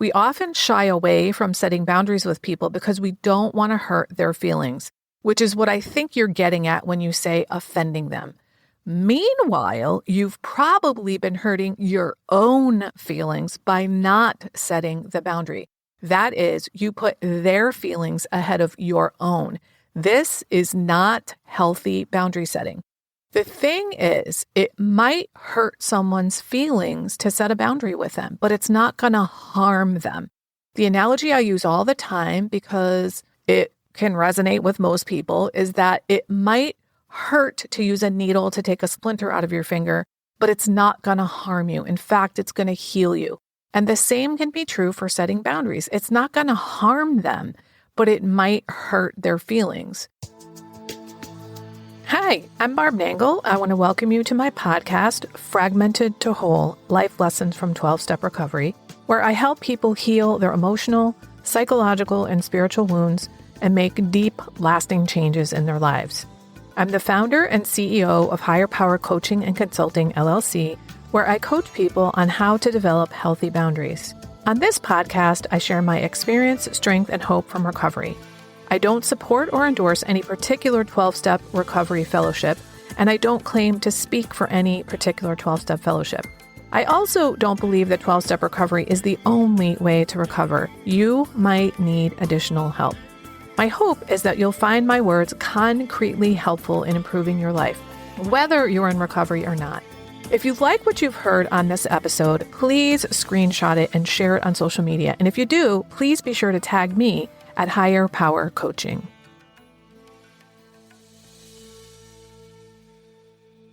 We often shy away from setting boundaries with people because we don't want to hurt their feelings, which is what I think you're getting at when you say offending them. Meanwhile, you've probably been hurting your own feelings by not setting the boundary. That is, you put their feelings ahead of your own. This is not healthy boundary setting. The thing is, it might hurt someone's feelings to set a boundary with them, but it's not going to harm them. The analogy I use all the time, because it can resonate with most people, is that it might hurt to use a needle to take a splinter out of your finger, but it's not going to harm you. In fact, it's going to heal you. And the same can be true for setting boundaries. It's not going to harm them, but it might hurt their feelings. Hi, I'm Barb Nangle. I want to welcome you to my podcast, Fragmented to Whole, Life Lessons from 12-Step Recovery, where I help people heal their emotional, psychological, and spiritual wounds and make deep, lasting changes in their lives. I'm the founder and CEO of Higher Power Coaching and Consulting, LLC, where I coach people on how to develop healthy boundaries. On this podcast, I share my experience, strength, and hope from recovery. I don't support or endorse any particular 12-step recovery fellowship, and I don't claim to speak for any particular 12-step fellowship. I also don't believe that 12-step recovery is the only way to recover. You might need additional help. My hope is that you'll find my words concretely helpful in improving your life, whether you're in recovery or not. If you like what you've heard on this episode, please screenshot it and share it on social media. And if you do, please be sure to tag me at Higher Power Coaching.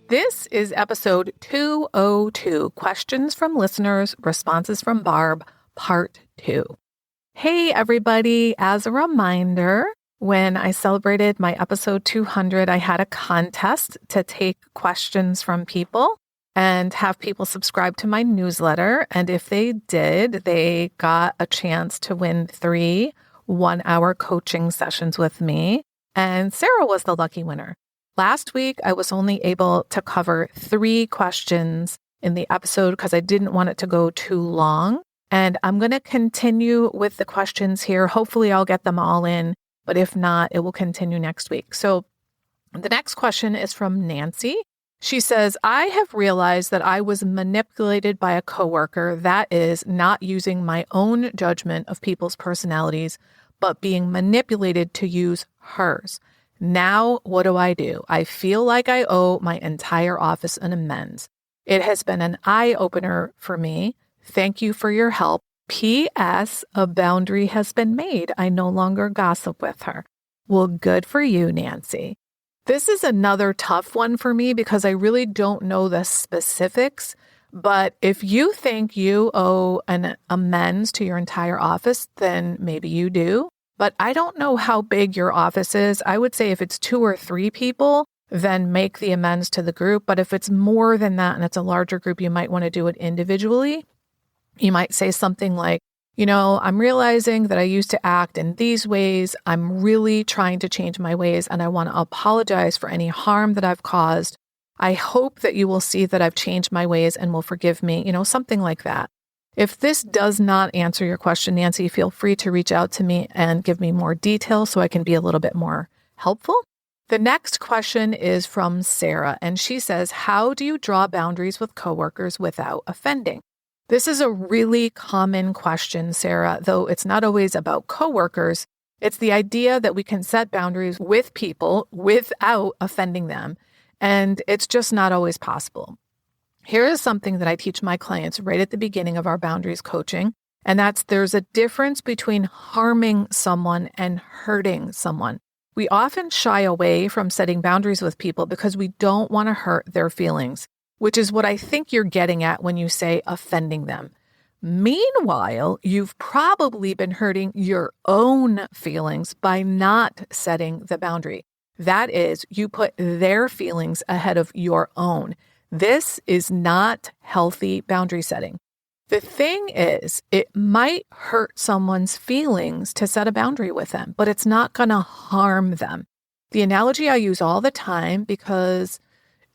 This is episode 202, Questions from Listeners, Responses from Barb, Part 2. Hey, everybody. As a reminder, when I celebrated my episode 200, I had a contest to take questions from people and have people subscribe to my newsletter. And if they did, they got a chance to win 3 one-hour coaching sessions with me. And Sarah was the lucky winner. Last week, I was only able to cover 3 questions in the episode because I didn't want it to go too long. And I'm going to continue with the questions here. Hopefully I'll get them all in, but if not, it will continue next week. So the next question is from Nancy. She says, I have realized that I was manipulated by a coworker, that is, not using my own judgment of people's personalities, but being manipulated to use hers. Now, what do? I feel like I owe my entire office an amends. It has been an eye-opener for me. Thank you for your help. P.S. A boundary has been made. I no longer gossip with her. Well, good for you, Nancy. This is another tough one for me because I really don't know the specifics. But if you think you owe an amends to your entire office, then maybe you do. But I don't know how big your office is. I would say if it's 2 or 3 people, then make the amends to the group. But if it's more than that and it's a larger group, you might want to do it individually. You might say something like, I'm realizing that I used to act in these ways. I'm really trying to change my ways, and I want to apologize for any harm that I've caused. I hope that you will see that I've changed my ways and will forgive me, something like that. If this does not answer your question, Nancy, feel free to reach out to me and give me more details so I can be a little bit more helpful. The next question is from Sarah, and she says, how do you draw boundaries with coworkers without offending? This is a really common question, Sarah, though it's not always about coworkers. It's the idea that we can set boundaries with people without offending them, and it's just not always possible. Here is something that I teach my clients right at the beginning of our boundaries coaching, and that's there's a difference between harming someone and hurting someone. We often shy away from setting boundaries with people because we don't want to hurt their feelings, which is what I think you're getting at when you say offending them. Meanwhile, you've probably been hurting your own feelings by not setting the boundary. That is, you put their feelings ahead of your own. This is not healthy boundary setting. The thing is, it might hurt someone's feelings to set a boundary with them, but it's not going to harm them. The analogy I use all the time, because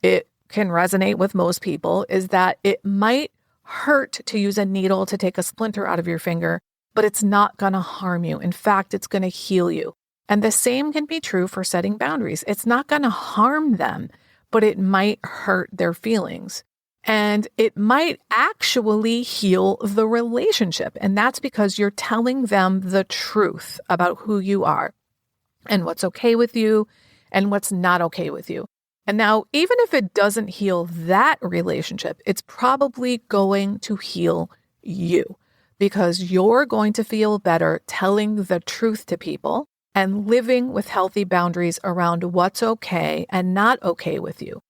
it can resonate with most people, is that it might hurt to use a needle to take a splinter out of your finger, but it's not going to harm you. In fact, it's going to heal you. And the same can be true for setting boundaries. It's not going to harm them, but it might hurt their feelings. And it might actually heal the relationship. And that's because you're telling them the truth about who you are and what's okay with you and what's not okay with you. And now, even if it doesn't heal that relationship, it's probably going to heal you because you're going to feel better telling the truth to people and living with healthy boundaries around what's okay and not okay with you.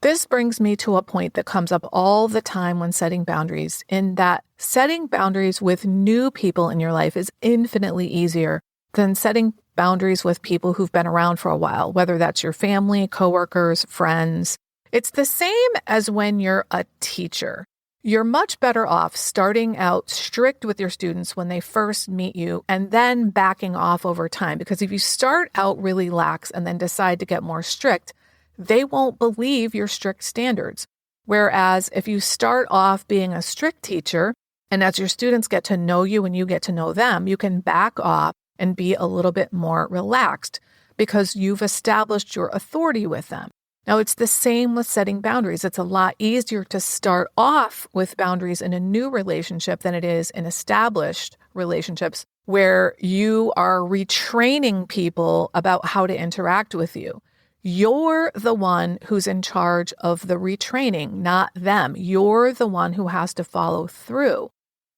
This brings me to a point that comes up all the time when setting boundaries, in that setting boundaries with new people in your life is infinitely easier than setting boundaries with people who've been around for a while, whether that's your family, coworkers, friends. It's the same as when you're a teacher. You're much better off starting out strict with your students when they first meet you and then backing off over time. Because if you start out really lax and then decide to get more strict, they won't believe your strict standards. Whereas if you start off being a strict teacher, and as your students get to know you and you get to know them, you can back off and be a little bit more relaxed because you've established your authority with them. Now, it's the same with setting boundaries. It's a lot easier to start off with boundaries in a new relationship than it is in established relationships where you are retraining people about how to interact with you. You're the one who's in charge of the retraining, not them. You're the one who has to follow through.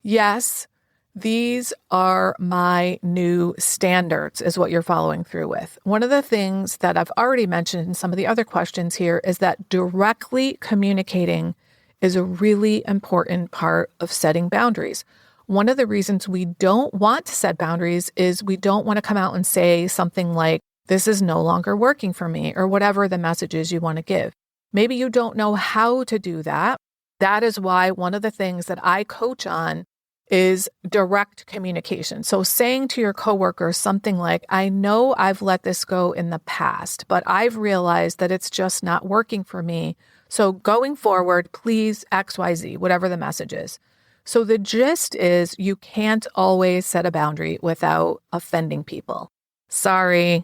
Yes, these are my new standards, is what you're following through with. One of the things that I've already mentioned in some of the other questions here is that directly communicating is a really important part of setting boundaries. One of the reasons we don't want to set boundaries is we don't want to come out and say something like, this is no longer working for me, or whatever the message is you want to give. Maybe you don't know how to do that. That is why one of the things that I coach on is direct communication. So saying to your coworkers something like, I know I've let this go in the past, but I've realized that it's just not working for me. So going forward, please XYZ, whatever the message is. So the gist is you can't always set a boundary without offending people. Sorry.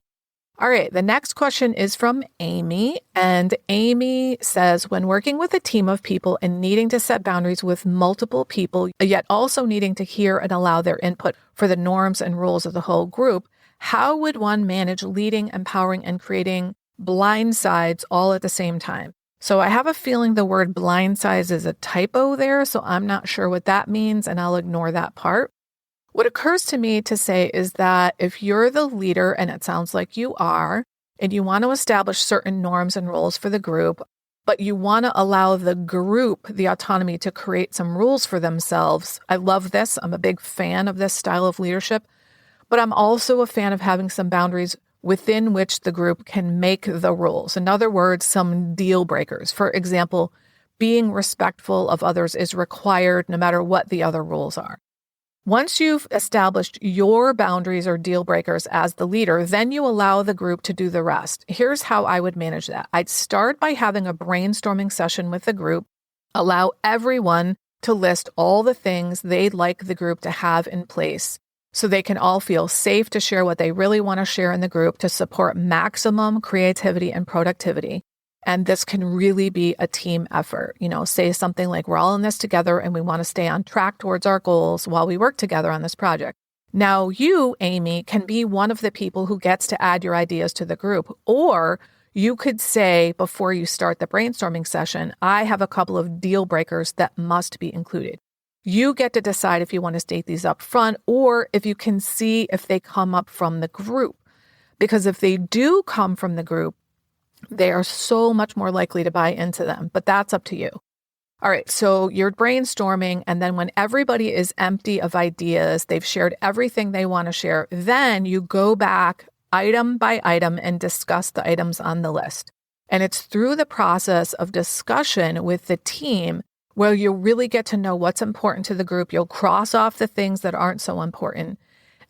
All right, the next question is from Amy, and Amy says, when working with a team of people and needing to set boundaries with multiple people, yet also needing to hear and allow their input for the norms and rules of the whole group, how would one manage leading, empowering, and creating blind sides all at the same time? So I have a feeling the word blind sides is a typo there, so I'm not sure what that means, and I'll ignore that part. What occurs to me to say is that if you're the leader, and it sounds like you are, and you want to establish certain norms and rules for the group, but you want to allow the group the autonomy to create some rules for themselves. I love this. I'm a big fan of this style of leadership, but I'm also a fan of having some boundaries within which the group can make the rules. In other words, some deal breakers. For example, being respectful of others is required no matter what the other rules are. Once you've established your boundaries or deal breakers as the leader, then you allow the group to do the rest. Here's how I would manage that. I'd start by having a brainstorming session with the group, allow everyone to list all the things they'd like the group to have in place so they can all feel safe to share what they really want to share in the group to support maximum creativity and productivity. And this can really be a team effort. Say something like, we're all in this together and we want to stay on track towards our goals while we work together on this project. Now, you, Amy, can be one of the people who gets to add your ideas to the group. Or you could say before you start the brainstorming session, I have a couple of deal breakers that must be included. You get to decide if you want to state these up front or if you can see if they come up from the group. Because if they do come from the group, they are so much more likely to buy into them, but that's up to you. All right, so you're brainstorming, and then when everybody is empty of ideas, they've shared everything they want to share, then you go back item by item and discuss the items on the list. And it's through the process of discussion with the team where you'll really get to know what's important to the group. You'll cross off the things that aren't so important.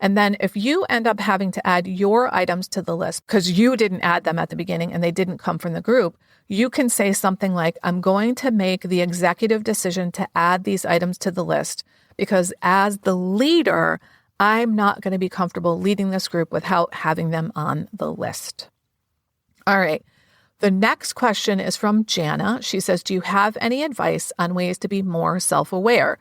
And then if you end up having to add your items to the list because you didn't add them at the beginning and they didn't come from the group, you can say something like, I'm going to make the executive decision to add these items to the list because as the leader, I'm not going to be comfortable leading this group without having them on the list. All right. The next question is from Jana. She says, do you have any advice on ways to be more self-aware?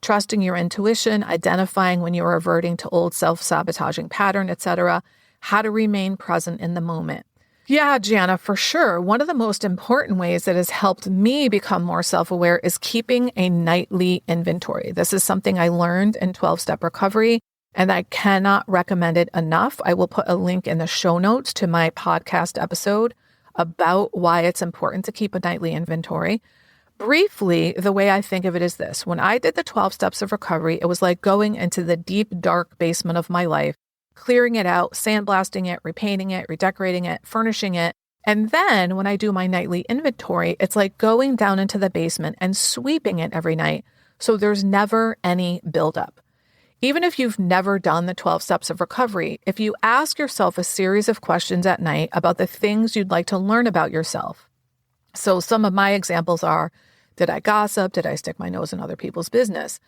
Trusting your intuition, identifying when you're reverting to old self-sabotaging pattern, etc., how to remain present in the moment. Yeah, Jana, for sure. One of the most important ways that has helped me become more self-aware is keeping a nightly inventory. This is something I learned in 12-step recovery, and I cannot recommend it enough. I will put a link in the show notes to my podcast episode about why it's important to keep a nightly inventory. Briefly, the way I think of it is this. When I did the 12 steps of recovery, it was like going into the deep, dark basement of my life, clearing it out, sandblasting it, repainting it, redecorating it, furnishing it. And then when I do my nightly inventory, it's like going down into the basement and sweeping it every night. So there's never any buildup. Even if you've never done the 12 steps of recovery, if you ask yourself a series of questions at night about the things you'd like to learn about yourself. So some of my examples are, did I gossip? Did I stick my nose in other people's business?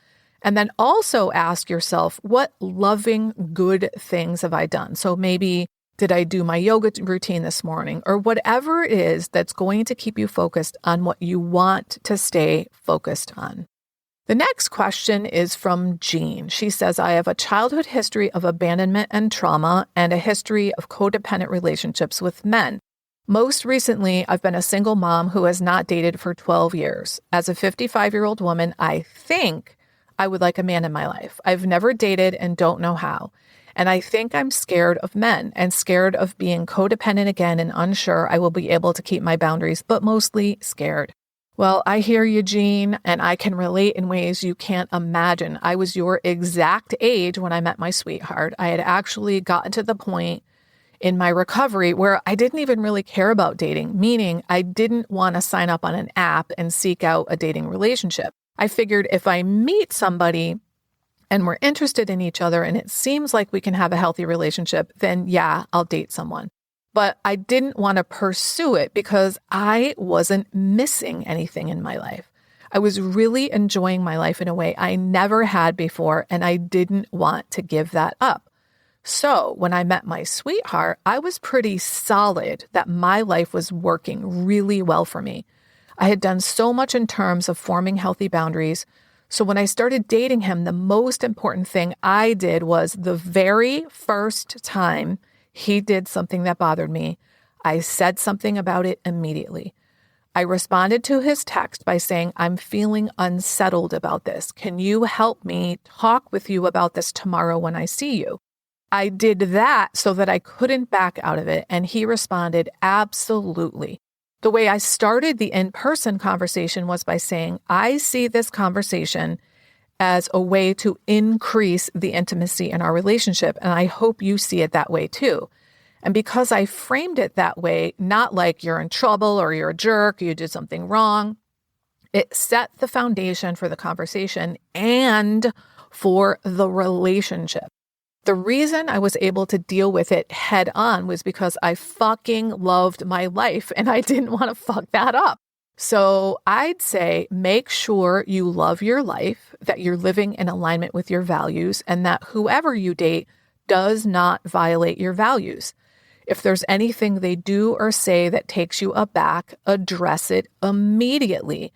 And then also ask yourself, what loving, good things have I done? So maybe, did I do my yoga routine this morning? Or whatever it is that's going to keep you focused on what you want to stay focused on. The next question is from Jean. She says, I have a childhood history of abandonment and trauma and a history of codependent relationships with men. Most recently, I've been a single mom who has not dated for 12 years. As a 55-year-old woman, I think I would like a man in my life. I've never dated and don't know how. And I think I'm scared of men and scared of being codependent again and unsure I will be able to keep my boundaries, but mostly scared. Well, I hear you, Jean, and I can relate in ways you can't imagine. I was your exact age when I met my sweetheart. I had actually gotten to the point in my recovery where I didn't even really care about dating, meaning I didn't want to sign up on an app and seek out a dating relationship. I figured if I meet somebody and we're interested in each other and it seems like we can have a healthy relationship, then yeah, I'll date someone. But I didn't want to pursue it because I wasn't missing anything in my life. I was really enjoying my life in a way I never had before, and I didn't want to give that up. So when I met my sweetheart, I was pretty solid that my life was working really well for me. I had done so much in terms of forming healthy boundaries. So when I started dating him, the most important thing I did was the very first time he did something that bothered me, I said something about it immediately. I responded to his text by saying, I'm feeling unsettled about this. Can you help me talk with you about this tomorrow when I see you? I did that so that I couldn't back out of it, and he responded, absolutely. The way I started the in-person conversation was by saying, I see this conversation as a way to increase the intimacy in our relationship, and I hope you see it that way too. And because I framed it that way, not like you're in trouble or you're a jerk, or you did something wrong, it set the foundation for the conversation and for the relationship. The reason I was able to deal with it head on was because I fucking loved my life and I didn't want to fuck that up. So I'd say make sure you love your life, that you're living in alignment with your values, and that whoever you date does not violate your values. If there's anything they do or say that takes you aback, address it immediately.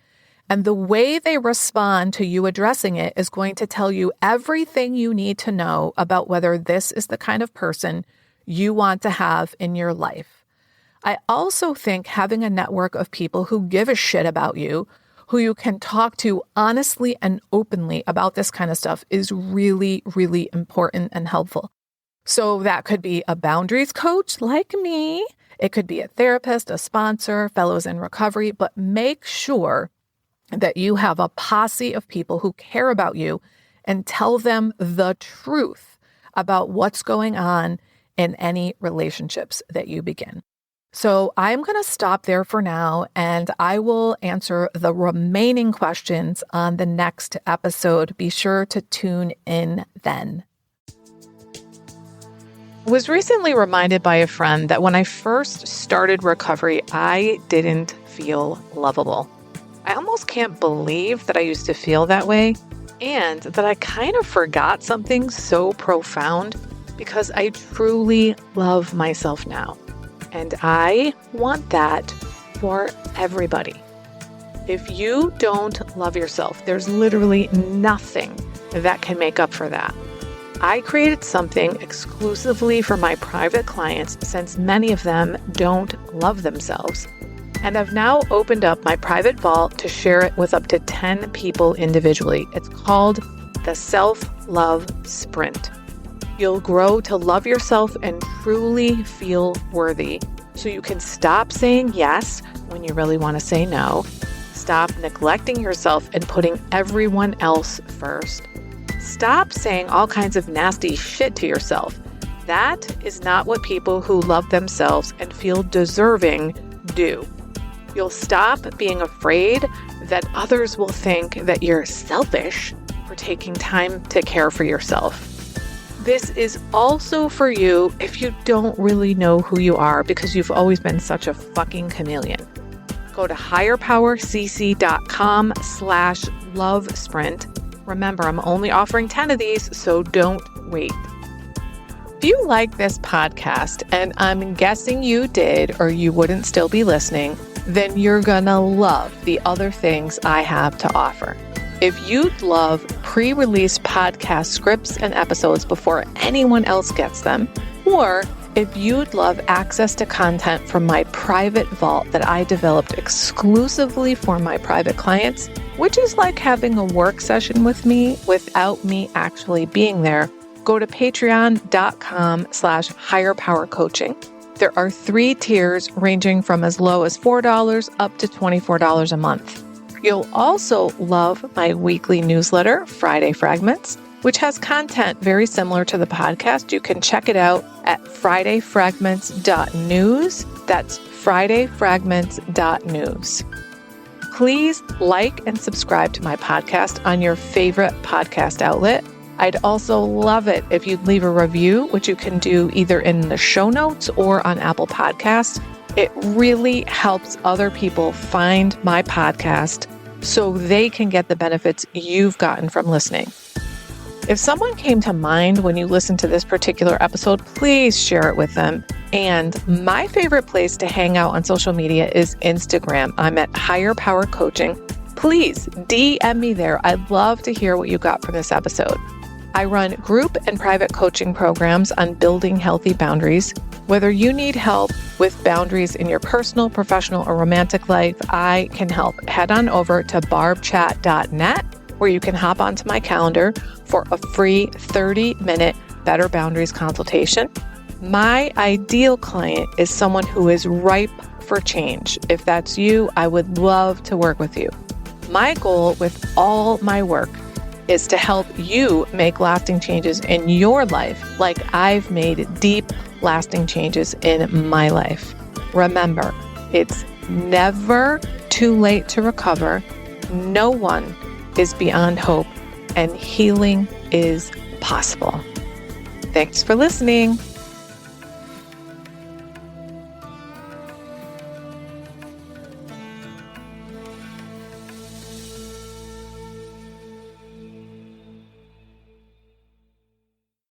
And the way they respond to you addressing it is going to tell you everything you need to know about whether this is the kind of person you want to have in your life. I also think having a network of people who give a shit about you, who you can talk to honestly and openly about this kind of stuff is really, really important and helpful. So that could be a boundaries coach like me. It could be a therapist, a sponsor, fellows in recovery, but make sure that you have a posse of people who care about you and tell them the truth about what's going on in any relationships that you begin. So I'm going to stop there for now, and I will answer the remaining questions on the next episode. Be sure to tune in then. Was recently reminded by a friend that when I first started recovery, I didn't feel lovable. I almost can't believe that I used to feel that way and that I kind of forgot something so profound because I truly love myself now. And I want that for everybody. If you don't love yourself, there's literally nothing that can make up for that. I created something exclusively for my private clients since many of them don't love themselves. And I've now opened up my private vault to share it with up to 10 people individually. It's called the Self-Love Sprint. You'll grow to love yourself and truly feel worthy so you can stop saying yes when you really want to say no, stop neglecting yourself and putting everyone else first. Stop saying all kinds of nasty shit to yourself. That is not what people who love themselves and feel deserving do. You'll stop being afraid that others will think that you're selfish for taking time to care for yourself. This is also for you if you don't really know who you are because you've always been such a fucking chameleon. Go to higherpowercc.com/love sprint. Remember, I'm only offering 10 of these, so don't wait. If you like this podcast, and I'm guessing you did or you wouldn't still be listening, then you're gonna love the other things I have to offer. If you'd love pre-release podcast scripts and episodes before anyone else gets them, or if you'd love access to content from my private vault that I developed exclusively for my private clients, which is like having a work session with me without me actually being there, go to patreon.com/higherpowercoaching. There are 3 tiers ranging from as low as $4 up to $24 a month. You'll also love my weekly newsletter, Friday Fragments, which has content very similar to the podcast. You can check it out at fridayfragments.news. That's fridayfragments.news. Please like and subscribe to my podcast on your favorite podcast outlet. I'd also love it if you'd leave a review, which you can do either in the show notes or on Apple Podcasts. It really helps other people find my podcast so they can get the benefits you've gotten from listening. If someone came to mind when you listened to this particular episode, please share it with them. And my favorite place to hang out on social media is Instagram. I'm at Higher Power Coaching. Please DM me there. I'd love to hear what you got from this episode. I run group and private coaching programs on building healthy boundaries. Whether you need help with boundaries in your personal, professional, or romantic life, I can help. Head on over to barbchat.net where you can hop onto my calendar for a free 30-minute Better Boundaries consultation. My ideal client is someone who is ripe for change. If that's you, I would love to work with you. My goal with all my work is to help you make lasting changes in your life like I've made deep, lasting changes in my life. Remember, it's never too late to recover. No one is beyond hope, and healing is possible. Thanks for listening.